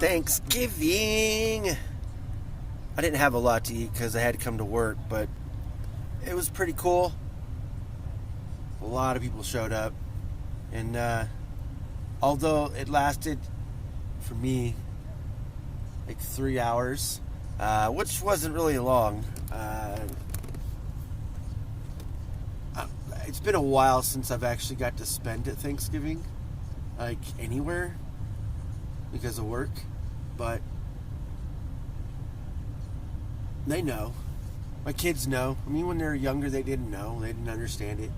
Thanksgiving. I didn't have a lot to eat because I had to come to work, but it was pretty cool. A lot of people showed up, and although it lasted for me like 3 hours, which wasn't really long. It's been a while since I've actually got to spend at Thanksgiving, like anywhere, because of work. But they know. My kids know. I mean, when they were younger, they didn't know. They didn't understand it.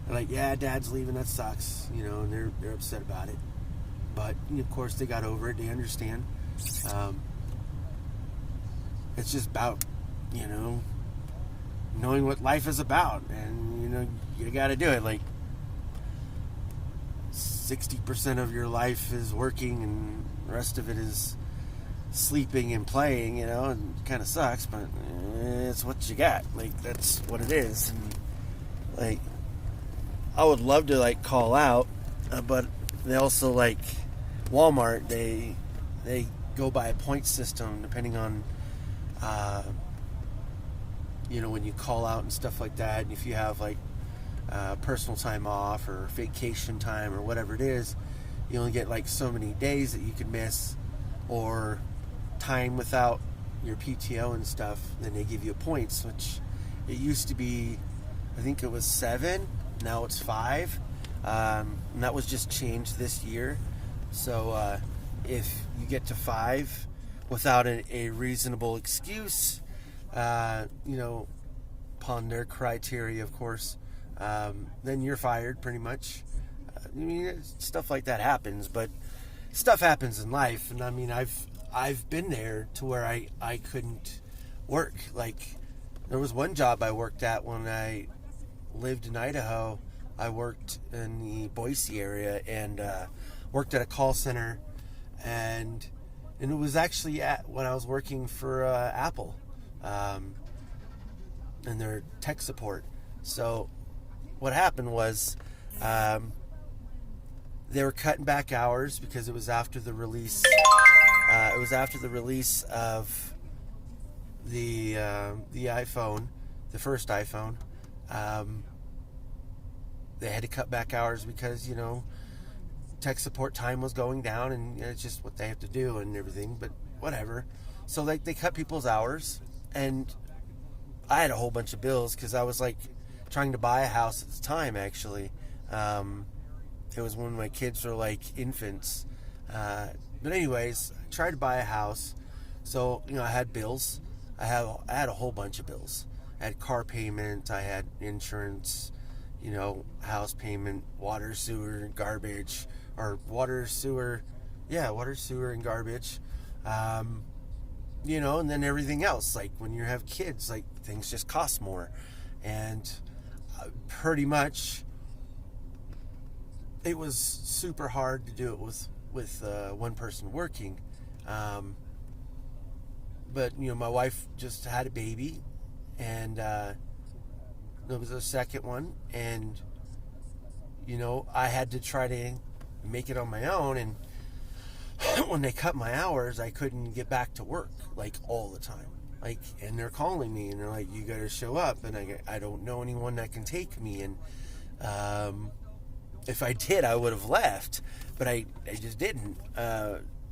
They're like, yeah, Dad's leaving. That sucks. And they're upset about it. But, of course, they got over it. They understand. It's just about, knowing what life is about. And, you got to do it. Like, 60% of your life is working and the rest of it is sleeping and playing, and it kind of sucks, but it's what you got. Like, that's what it is. And, like, I would love to, like, call out, but they also, like, Walmart, they go by a point system depending on, when you call out and stuff like that. And if you have, like, personal time off or vacation time or whatever it is, you only get, like, so many days that you can miss, or time without your PTO and stuff. Then they give you points, which it used to be, I think it was 7, now it's 5, and that was just changed this year. So if you get to 5 without a reasonable excuse, upon their criteria, of course, then you're fired pretty much. Stuff like that happens, but stuff happens in life. And I mean, I've been there to where I couldn't work. Like, there was one job I worked at when I lived in Idaho. I worked in the Boise area and worked at a call center, and it was actually when I was working for Apple, and their tech support. So what happened was they were cutting back hours because it was after the release. It was after the release of the iPhone, the first iPhone. They had to cut back hours because, tech support time was going down, and it's just what they have to do and everything, but whatever. So they cut people's hours, and I had a whole bunch of bills because I was, like, trying to buy a house at the time, actually. It was when my kids were, like, infants. But anyways, I tried to buy a house. So, I had bills. I had a whole bunch of bills. I had car payment, I had insurance, house payment, water, sewer, garbage, or water, sewer and garbage. And then everything else. Like, when you have kids, like, things just cost more. And pretty much it was super hard to do it with one person working. But, my wife just had a baby, and there was a second one, and, I had to try to make it on my own. And when they cut my hours, I couldn't get back to work, like, all the time. Like, and they're calling me, and they're like, you gotta show up. And I don't know anyone that can take me. And if I did, I would have left, but I just didn't.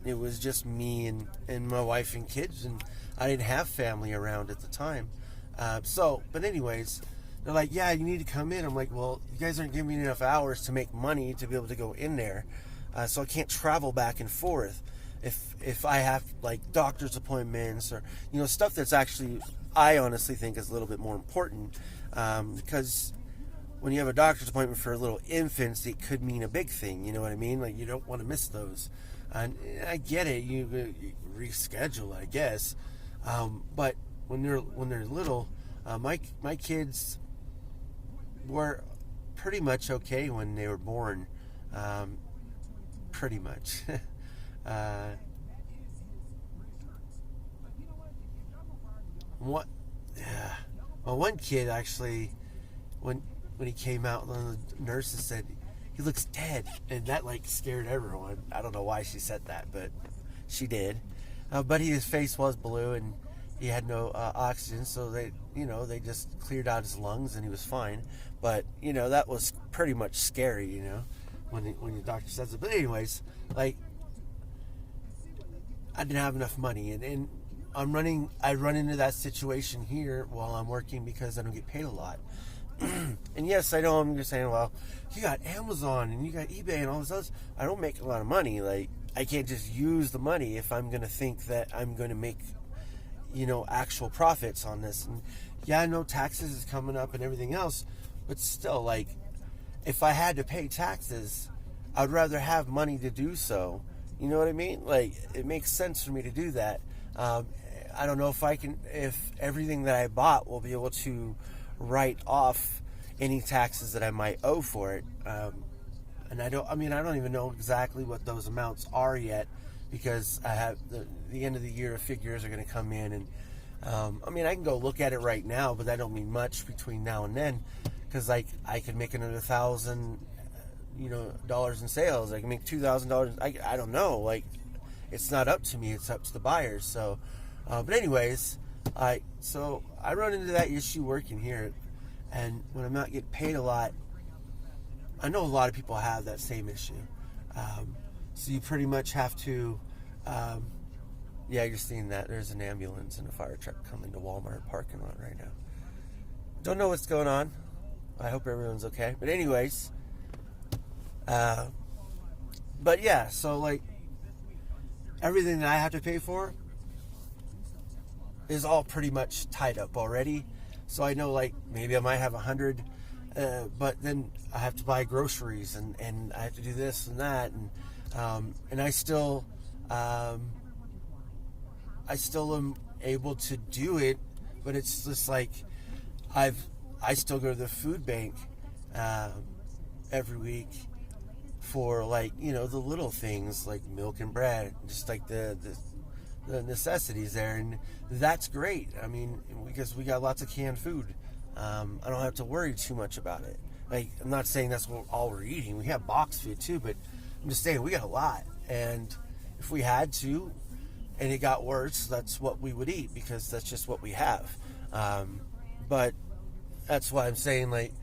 It was just me and my wife and kids, and I didn't have family around at the time. But anyways, they're like, yeah, you need to come in. I'm like, well, you guys aren't giving me enough hours to make money to be able to go in there. So I can't travel back and forth. If I have, like, doctor's appointments or, stuff that's actually, I honestly think is a little bit more important, because when you have a doctor's appointment for little infants, it could mean a big thing. You know what I mean? Like, you don't want to miss those. And I get it. You reschedule, I guess. But when they're little, my kids were pretty much okay when they were born. Pretty much. What? Yeah. Well, one kid actually, when he came out, one of the nurses said he looks dead, and that, like, scared everyone. I don't know why she said that, but she did. But his face was blue and he had no oxygen, so they just cleared out his lungs and he was fine. But that was pretty much scary, when the doctor says it. But anyways, like, I didn't have enough money, and I run into that situation here while I'm working because I don't get paid a lot. And yes, I know I'm just saying, well, you got Amazon and you got eBay and all this other. I don't make a lot of money. Like, I can't just use the money if I'm going to think that I'm going to make, actual profits on this. And yeah, I know taxes is coming up and everything else, but still, like, if I had to pay taxes, I'd rather have money to do so. You know what I mean? Like, it makes sense for me to do that. I don't know if everything that I bought will be able to write off any taxes that I might owe for it. And I don't even know exactly what those amounts are yet, because I have the end of the year figures are going to come in, and I can go look at it right now, but that don't mean much between now and then, because like I could make another $1,000, dollars in sales. I can make $2,000. I don't know. Like, it's not up to me. It's up to the buyers. So, but anyways, I run into that issue working here, and when I'm not getting paid a lot, I know a lot of people have that same issue. So you pretty much have to, you're seeing that. There's an ambulance and a fire truck coming to Walmart parking lot right now. Don't know what's going on. I hope everyone's okay. But anyways, but yeah, so like everything that I have to pay for is all pretty much tied up already. So I know, like, maybe I might have 100, but then I have to buy groceries and I have to do this and that, and I still am able to do it, but it's just like I still go to the food bank every week for, like, the little things like milk and bread, just like the necessities there, and that's great. I mean, because we got lots of canned food. I don't have to worry too much about it. Like, I'm not saying that's all we're eating. We have box food too, but I'm just saying we got a lot. And if we had to, and it got worse, that's what we would eat, because that's just what we have. But that's why I'm saying, like,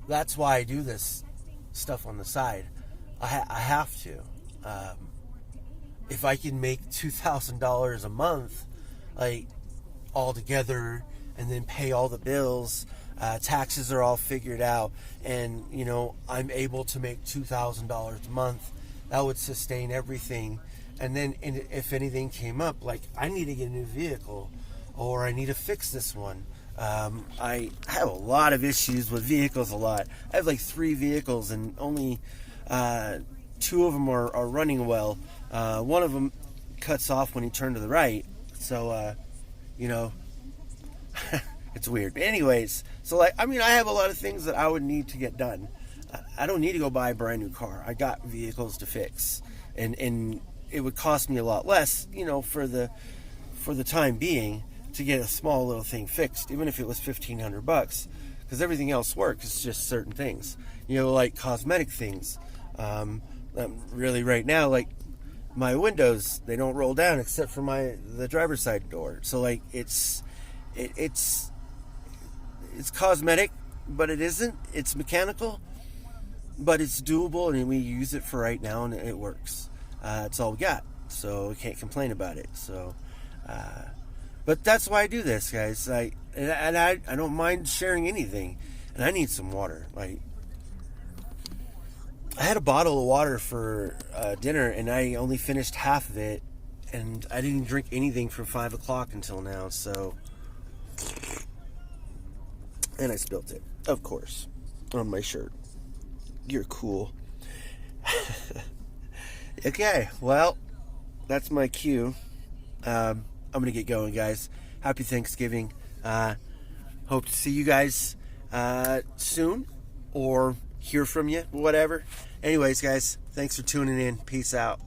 that's why I do this stuff on the side. I have to. If I can make $2,000 a month, like, all together, and then pay all the bills, taxes are all figured out, and I'm able to make $2,000 a month, that would sustain everything. And then if anything came up, like, I need to get a new vehicle, or I need to fix this one. I have a lot of issues with vehicles. I have like 3 vehicles, and only 2 of them are running well. One of them cuts off when you turn to the right, so it's weird. But anyways, so like, I have a lot of things that I would need to get done. I don't need to go buy a brand new car. I got vehicles to fix, and it would cost me a lot less, for the time being, to get a small little thing fixed, even if it was $1,500, because everything else works. It's just certain things, like cosmetic things. Really, right now, like, my windows, they don't roll down except for the driver's side door. So like, it's cosmetic, but it isn't. It's mechanical, but it's doable, and we use it for right now, and it works. It's all we got, so we can't complain about it. So, but that's why I do this, guys. I don't mind sharing anything, and I need some water. Like, I had a bottle of water for dinner, and I only finished half of it, and I didn't drink anything from 5 o'clock until now, so... And I spilt it, of course, on my shirt. You're cool. Okay, well, that's my cue. I'm going to get going, guys. Happy Thanksgiving. Hope to see you guys soon, or hear from you, whatever. Anyways, guys, thanks for tuning in. Peace out.